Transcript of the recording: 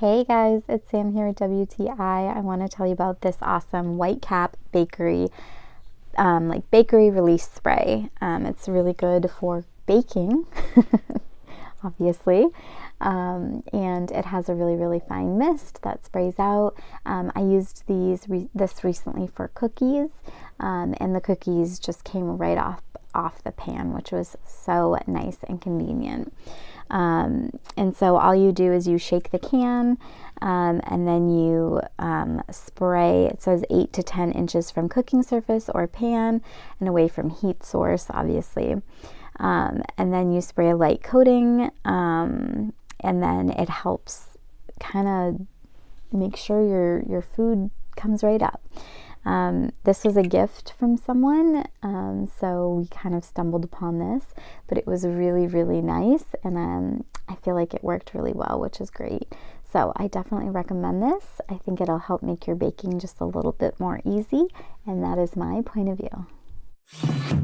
Hey guys, it's Sam here at WTI. I want to tell you about this awesome White Cap bakery, bakery release spray. It's really good for baking, obviously, and it has a really fine mist that sprays out. I used this recently for cookies, and the cookies just came right off the pan, which was so nice and convenient. And so all you do is you shake the can, and then you spray. It says 8 to 10 inches from cooking surface or pan and away from heat source, obviously. And then you spray a light coating, and then it helps kind of make sure your food comes right up. This was a gift from someone, so we kind of stumbled upon this, but it was really nice, and I feel like it worked really well, which is great. So I definitely recommend this. I think it'll help make your baking just a little bit more easy, and that is my point of view.